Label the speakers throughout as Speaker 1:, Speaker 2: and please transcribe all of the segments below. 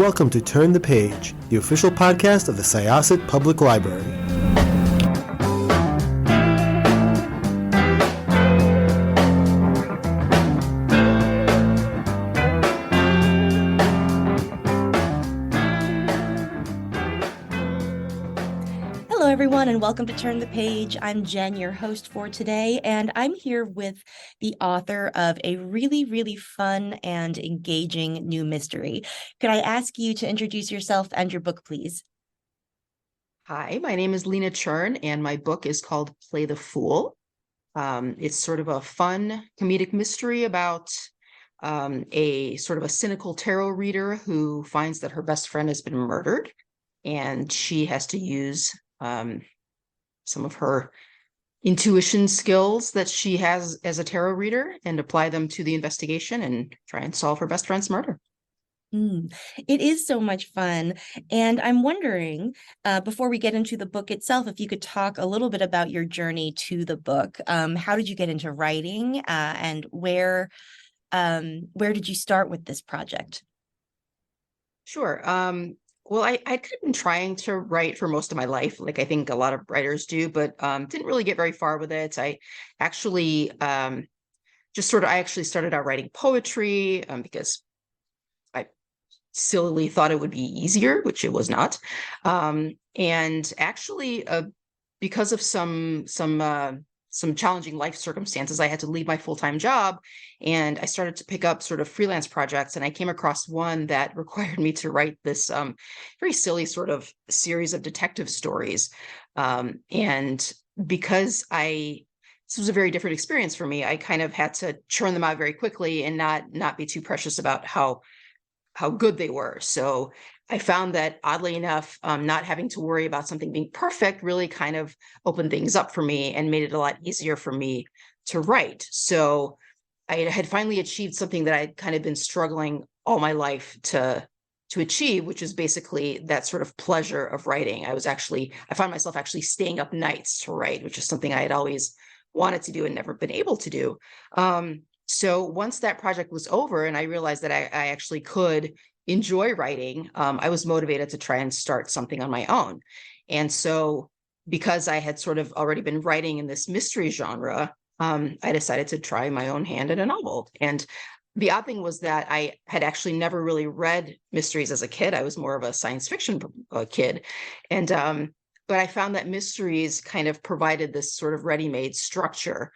Speaker 1: Welcome to Turn the Page, the official podcast of the Syosset Public Library.
Speaker 2: Hello, everyone, and welcome to Turn the Page. I'm Jen, your host for today, and I'm here with the author of a really, really fun and engaging new mystery. Could I ask you to introduce yourself and your book, please?
Speaker 3: Hi, my name is Lina Chern, and my book is called Play the Fool. It's sort of a fun comedic mystery about a sort of a cynical tarot reader who finds that her best friend has been murdered, and she has to use some of her intuition skills that she has as a tarot reader and apply them to the investigation and try and solve her best friend's murder.
Speaker 2: It is so much fun. And I'm wondering, before we get into the book itself, if you could talk a little bit about your journey to the book. How did you get into writing, and where did you start with this project?
Speaker 3: Sure. Well, I kind of been trying to write for most of my life, like I think a lot of writers do, but didn't really get very far with it. I actually I actually started out writing poetry because I sillily thought it would be easier, which it was not. And actually, because of some challenging life circumstances, I had to leave my full-time job, and I started to pick up sort of freelance projects, and I came across one that required me to write this very silly sort of series of detective stories. And because this was a very different experience for me, I kind of had to churn them out very quickly and not be too precious about how good they were. So I found that, oddly enough, not having to worry about something being perfect really kind of opened things up for me and made it a lot easier for me to write. So I had finally achieved something that I'd kind of been struggling all my life to achieve, which is basically that sort of pleasure of writing. I found myself actually staying up nights to write, which is something I had always wanted to do and never been able to do. So once that project was over and I realized that I actually could enjoy writing, I was motivated to try and start something on my own. And so because I had sort of already been writing in this mystery genre, I decided to try my own hand at a novel. And the odd thing was that I had actually never really read mysteries as a kid. I was more of a science fiction kid. And but I found that mysteries kind of provided this sort of ready-made structure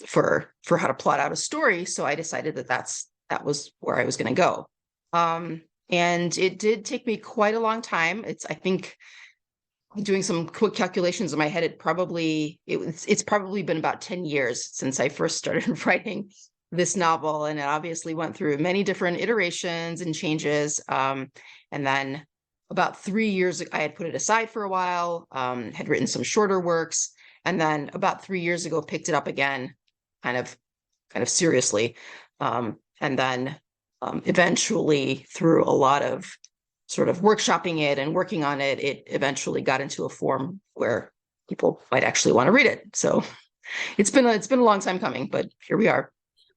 Speaker 3: for how to plot out a story. So I decided that was where I was going to go. And it did take me quite a long time. I think doing some quick calculations in my head, it's probably been about 10 years since I first started writing this novel. And it obviously went through many different iterations and changes. And then about 3 years, I had put it aside for a while, had written some shorter works. And then about 3 years ago, picked it up again, kind of seriously. And then eventually, through a lot of sort of workshopping it and working on it, it eventually got into a form where people might actually want to read it. So it's been a long time coming, but here we are.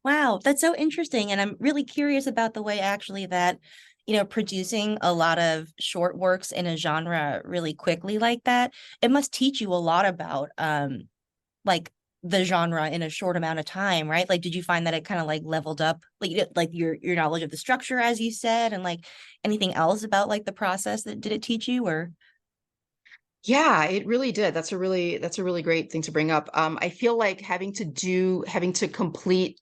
Speaker 2: Wow, that's so interesting. And I'm really curious about the way actually that, producing a lot of short works in a genre really quickly like that, it must teach you a lot about like the genre in a short amount of time, right? Like, did you find that it kind of like leveled up like your knowledge of the structure, as you said, and like anything else about like the process that did it teach you? Or
Speaker 3: Yeah, it really did. That's a really great thing to bring up. I feel like having to complete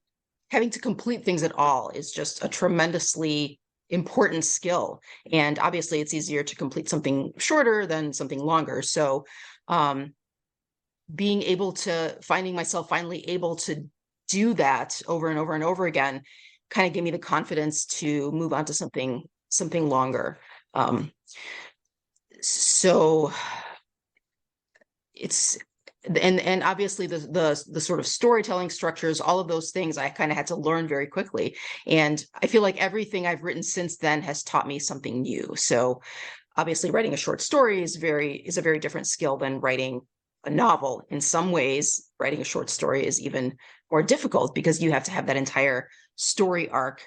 Speaker 3: things at all is just a tremendously important skill. And obviously it's easier to complete something shorter than something longer. So finding myself finally able to do that over and over and over again kind of gave me the confidence to move on to something longer. So it's and obviously the sort of storytelling structures, all of those things I kind of had to learn very quickly. And I feel like everything I've written since then has taught me something new. So obviously writing a short story is a very different skill than writing a novel. In some ways, writing a short story is even more difficult because you have to have that entire story arc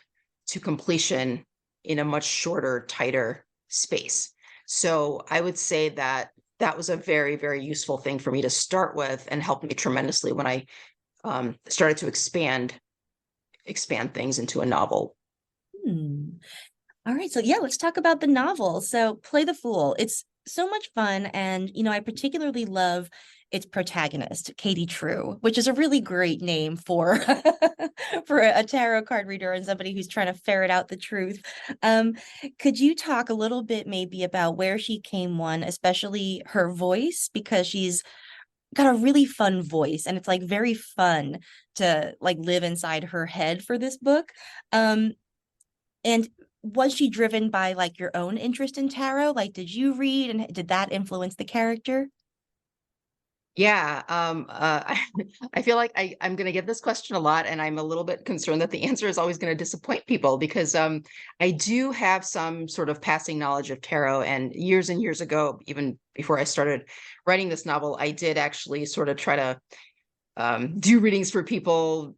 Speaker 3: to completion in a much shorter, tighter space. So I would say that that was a very, very useful thing for me to start with and helped me tremendously when I started to expand things into a novel.
Speaker 2: Hmm. All right. So yeah, let's talk about the novel. So Play the Fool. It's so much fun. And, I particularly love its protagonist, Katie True, which is a really great name for for a tarot card reader and somebody who's trying to ferret out the truth. Um, could you talk a little bit maybe about where she came one, especially her voice, because she's got a really fun voice and it's like very fun to like live inside her head for this book. And was she driven by like your own interest in tarot? Like, did you read and did that influence the character?
Speaker 3: Yeah, I feel like I'm going to get this question a lot, and I'm a little bit concerned that the answer is always going to disappoint people because I do have some sort of passing knowledge of tarot, and years ago, even before I started writing this novel, I did actually sort of try to do readings for people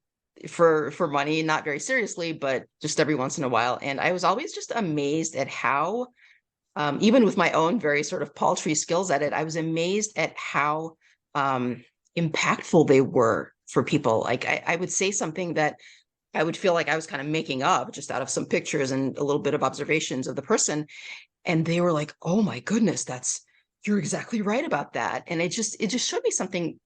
Speaker 3: for money, not very seriously, but just every once in a while. And I was always just amazed at how, even with my own very sort of paltry skills at it, I was amazed at how impactful they were for people. Like I would say something that I would feel like I was kind of making up just out of some pictures and a little bit of observations of the person. And they were like, "Oh my goodness, you're exactly right about that." And it just showed me something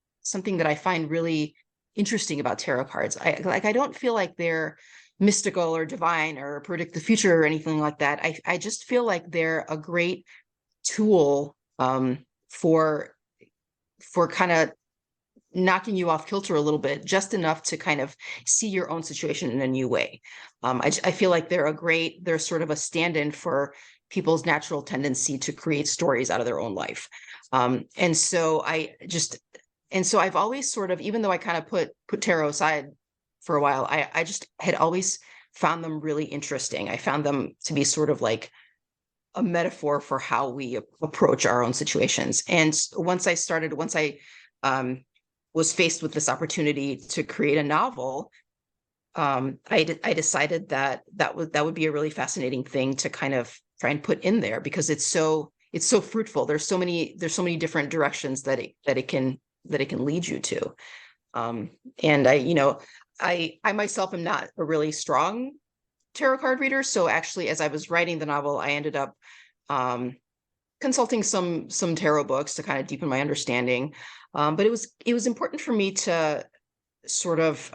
Speaker 3: that I find really interesting about tarot cards. I don't feel like they're mystical or divine or predict the future or anything like that. I just feel like they're a great tool for kind of knocking you off kilter a little bit, just enough to kind of see your own situation in a new way. I feel like they're sort of a stand-in for people's natural tendency to create stories out of their own life. And so I've always sort of, even though I kind of put tarot aside for a while, I just had always found them really interesting. I found them to be sort of like a metaphor for how we approach our own situations. And once I was faced with this opportunity to create a novel, I decided that would be a really fascinating thing to kind of try and put in there because it's so fruitful. There's so many different directions that it can lead you to. And I myself am not a really strong tarot card reader, so actually, as I was writing the novel, I ended up consulting some tarot books to kind of deepen my understanding. But it was important for me to sort of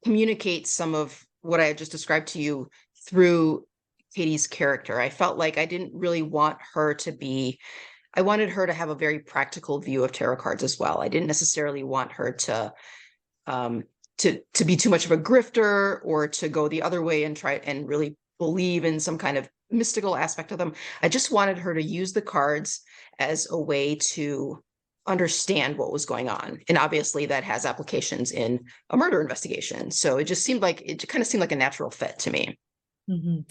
Speaker 3: communicate some of what I had just described to you through Katie's character. I felt like I didn't really want her to be. I wanted her to have a very practical view of tarot cards as well. I didn't necessarily want her to be too much of a grifter or to go the other way and try and really believe in some kind of mystical aspect of them. I just wanted her to use the cards as a way to understand what was going on. And obviously that has applications in a murder investigation. So it kind of seemed like a natural fit to me.
Speaker 2: Mhm.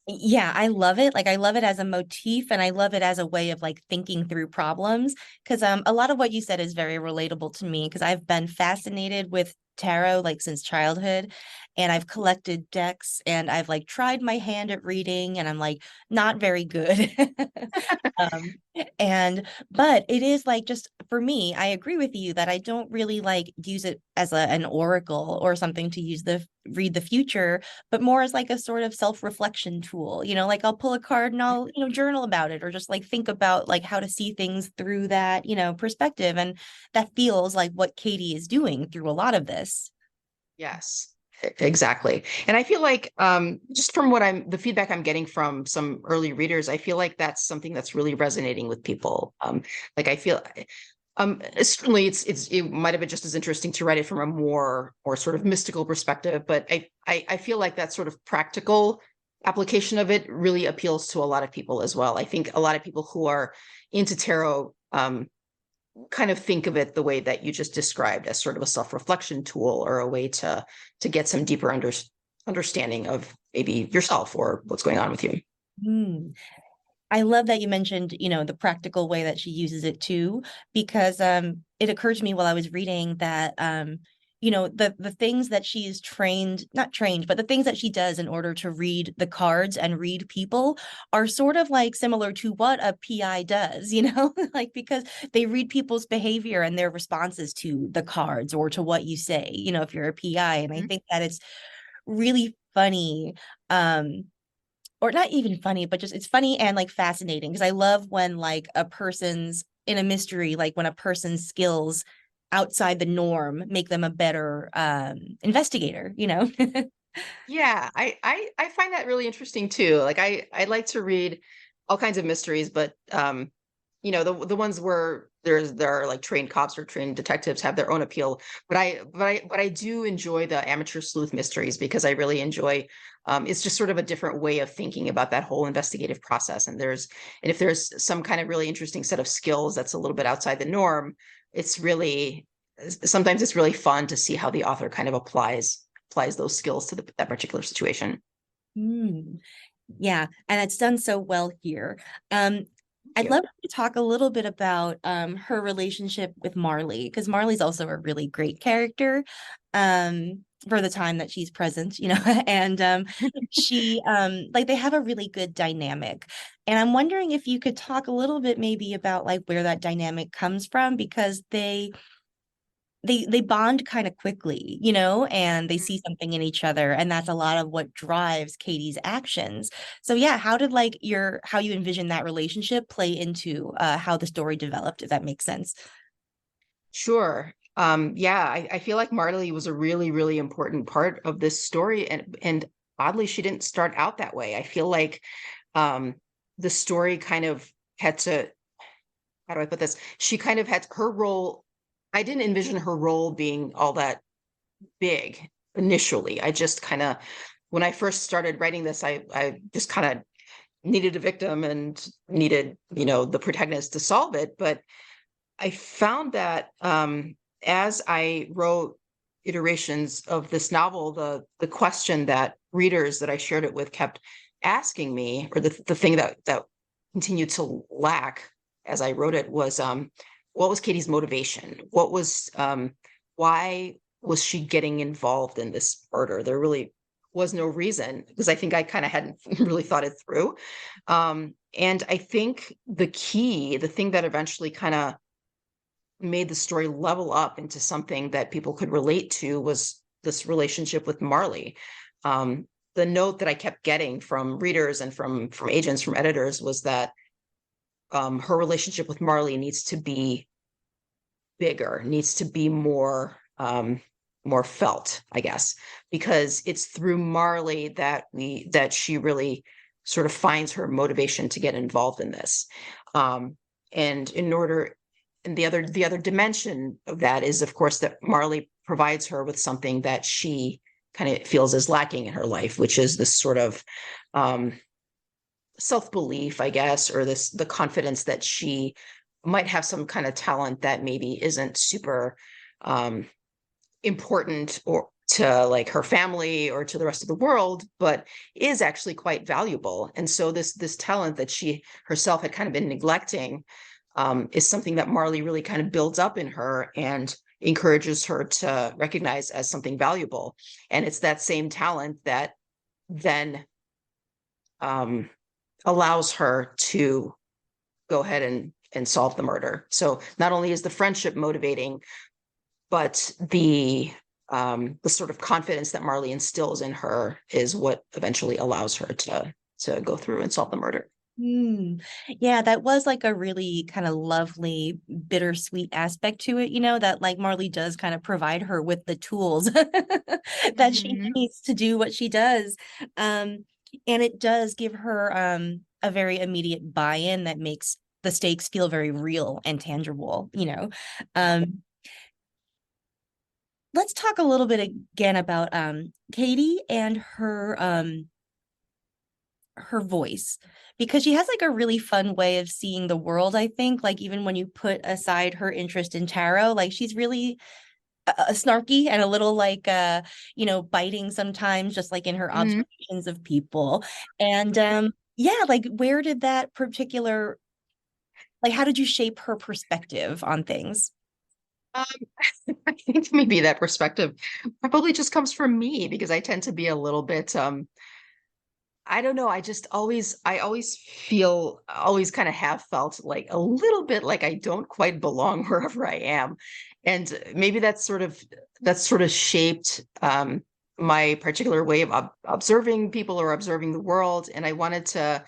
Speaker 2: Yeah, I love it. Like I love it as a motif and I love it as a way of like thinking through problems because a lot of what you said is very relatable to me because I've been fascinated with tarot like since childhood and I've collected decks and I've like tried my hand at reading and I'm like not very good. um but it is like just for me, I agree with you that I don't really like use it as an oracle or something to use the read the future but more as like a sort of self-reflection tool, like I'll pull a card and I'll, journal about it or just like think about like how to see things through that, perspective. And that feels like what Katie is doing through a lot of this.
Speaker 3: Yes, exactly. And I feel like just from the feedback I'm getting from some early readers, I feel like that's something that's really resonating with people. Like I feel certainly it might have been just as interesting to write it from a more or sort of mystical perspective, but I feel like that sort of practical application of it really appeals to a lot of people as well. I think a lot of people who are into tarot kind of think of it the way that you just described as sort of a self-reflection tool or a way to get some deeper understanding of maybe yourself or what's going on with you.
Speaker 2: Hmm. I love that you mentioned, the practical way that she uses it too, because it occurred to me while I was reading that the things that she's not trained, but the things that she does in order to read the cards and read people are sort of like similar to what a PI does, like because they read people's behavior and their responses to the cards or to what you say, if you're a PI. And I think that it's really funny, or not even funny, but just it's funny and like fascinating, because I love when like a person's in a mystery, like when a person's skills outside the norm make them a better investigator.
Speaker 3: Yeah, I find that really interesting too. Like I like to read all kinds of mysteries, but the ones where there are like trained cops or trained detectives have their own appeal. But I do enjoy the amateur sleuth mysteries because I really enjoy it's just sort of a different way of thinking about that whole investigative process. And if there's some kind of really interesting set of skills that's a little bit outside the norm, it's really sometimes it's really fun to see how the author kind of applies those skills to that particular situation.
Speaker 2: Mm, yeah, and it's done so well here. I'd
Speaker 3: Yeah.
Speaker 2: love to talk a little bit about her relationship with Marley, because Marley's also a really great character for the time that she's present, and she like they have a really good dynamic. And I'm wondering if you could talk a little bit maybe about like where that dynamic comes from, because they bond kind of quickly, and they see something in each other, and that's a lot of what drives Katie's actions. So yeah, how did like how you envision that relationship play into how the story developed, if that makes sense?
Speaker 3: Sure. Yeah, I feel like Marley was a really, really important part of this story. And oddly, she didn't start out that way. I feel like um the story kind of had to, how do I put this? She kind of had her role. I didn't envision her role being all that big initially. I just kind of, when I first started writing this, I just kind of needed a victim and needed, the protagonist to solve it. But I found that as I wrote iterations of this novel, the question that readers that I shared it with kept asking me, or the thing that continued to lack as I wrote it was, what was Katie's motivation? Why was she getting involved in this murder? There really was no reason, because I think I kind of hadn't really thought it through. And I think the thing that eventually kind of made the story level up into something that people could relate to was this relationship with Marley. The note that I kept getting from readers and from agents, from editors, was that her relationship with Marley needs to be bigger, needs to be more felt, I guess, because it's through Marley that she really sort of finds her motivation to get involved in this. And the other dimension of that is, of course, that Marley provides her with something that she kind of feels is lacking in her life, which is this sort of self-belief, I guess, or the confidence that she might have some kind of talent that maybe isn't super important or to like her family or to the rest of the world, but is actually quite valuable. And so this talent that she herself had kind of been neglecting is something that Marley really kind of builds up in her and encourages her to recognize as something valuable. And it's that same talent that then allows her to go ahead and solve the murder. So not only is the friendship motivating, but the sort of confidence that Marley instills in her is what eventually allows her to go through and solve the murder.
Speaker 2: Yeah, that was like a really kind of lovely, bittersweet aspect to it, that like Marley does kind of provide her with the tools that she needs to do what she does. And it does give her a very immediate buy-in that makes the stakes feel very real and tangible. Let's talk a little bit again about Katie and her voice, because she has like a really fun way of seeing the world. I think like even when you put aside her interest in tarot, like she's really snarky and a little like biting sometimes, just like in her observations of people. And yeah, like where did that particular, like how did you shape her perspective on things?
Speaker 3: Um, I think maybe that perspective probably just comes from me because I tend to be a little bit, I don't know. I always feel, always kind of have felt like a little bit like I don't quite belong wherever I am. And maybe that's sort of shaped, my particular way of observing people or observing the world. And I wanted to,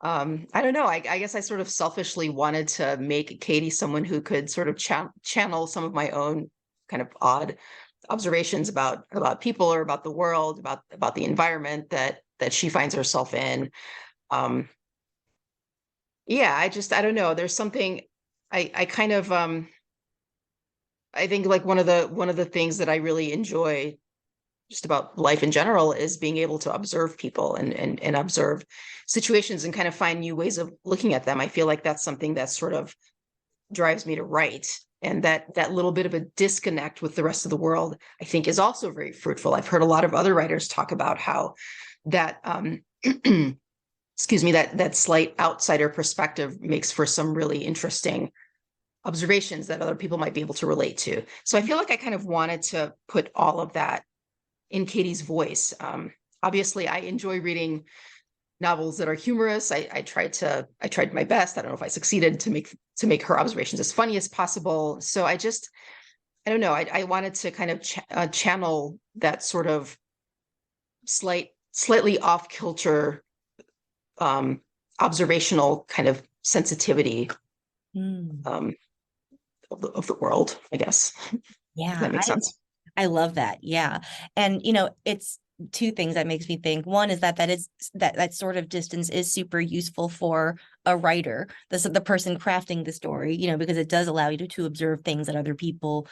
Speaker 3: I don't know. I guess I sort of selfishly wanted to make Katie someone who could sort of channel some of my own kind of odd observations about people or about the world, about the environment that she finds herself in. Um, yeah, I don't know. There's something I kind of I think like one of the things that I really enjoy just about life in general is being able to observe people and observe situations and kind of find new ways of looking at them. I feel like that's something that sort of drives me to write. And that little bit of a disconnect with the rest of the world, I think, is also very fruitful. I've heard a lot of other writers talk about how that excuse me, that slight outsider perspective makes for some really interesting observations that other people might be able to relate to. So I feel like I kind of wanted to put all of that in Katie's voice. Obviously, I enjoy reading novels that are humorous. I tried my best. I don't know if I succeeded to make her observations as funny as possible. So I don't know. I wanted to kind of channel that sort of slightly off kilter, observational kind of sensitivity, um, of the world, I guess.
Speaker 2: Yeah,
Speaker 3: If that makes sense.
Speaker 2: I love that. Yeah. And it's two things that makes me think. One is that sort of distance is super useful for a writer, the person crafting the story, because it does allow you to observe things that other people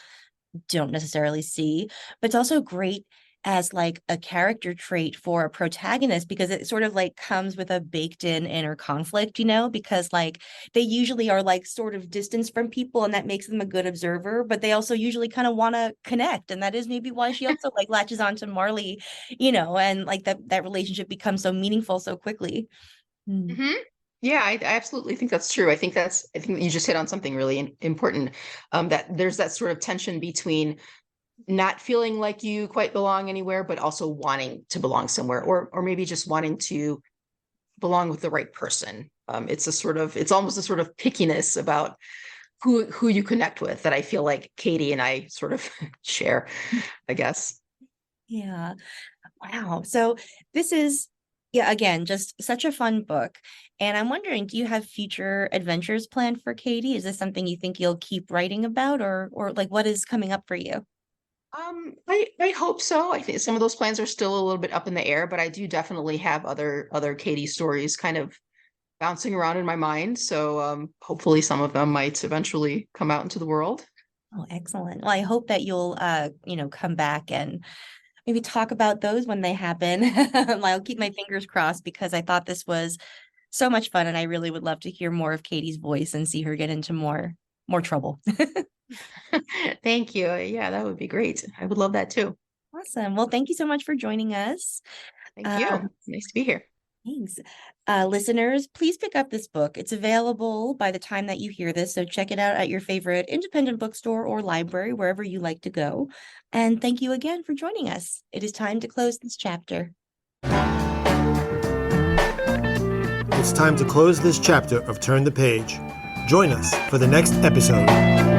Speaker 2: don't necessarily see. But it's also great as like a character trait for a protagonist because it sort of like comes with a baked in inner conflict, because like they usually are like sort of distanced from people and that makes them a good observer, but they also usually kind of want to connect. And that is maybe why she also like latches on to Marley, and like that relationship becomes so meaningful so quickly.
Speaker 3: Mm-hmm. Yeah, I absolutely think that's true. I think you just hit on something really important. That there's that sort of tension between not feeling like you quite belong anywhere, but also wanting to belong somewhere, or maybe just wanting to belong with the right person. It's almost a sort of pickiness about who you connect with that I feel like Katie and I sort of share, I guess.
Speaker 2: Yeah. Wow. So this is, yeah, again, just such a fun book. And I'm wondering, do you have future adventures planned for Katie? Is this something you think you'll keep writing about or like what is coming up for you?
Speaker 3: I hope so. I think some of those plans are still a little bit up in the air, but I do definitely have other Katie stories kind of bouncing around in my mind. So hopefully some of them might eventually come out into the world.
Speaker 2: Oh, excellent. Well, I hope that you'll come back and maybe talk about those when they happen. I'll keep my fingers crossed because I thought this was so much fun and I really would love to hear more of Katie's voice and see her get into more trouble.
Speaker 3: Thank you. Yeah, that would be great. I would love that too.
Speaker 2: Awesome. Well, thank you so much for joining us.
Speaker 3: Thank
Speaker 2: Um,
Speaker 3: you. Nice to be here.
Speaker 2: Thanks. Listeners, please pick up this book. It's available by the time that you hear this, so check it out at your favorite independent bookstore or library, wherever you like to go. And thank you again for joining us. It is time to close this chapter.
Speaker 1: It's time to close this chapter of Turn the Page. Join us for the next episode.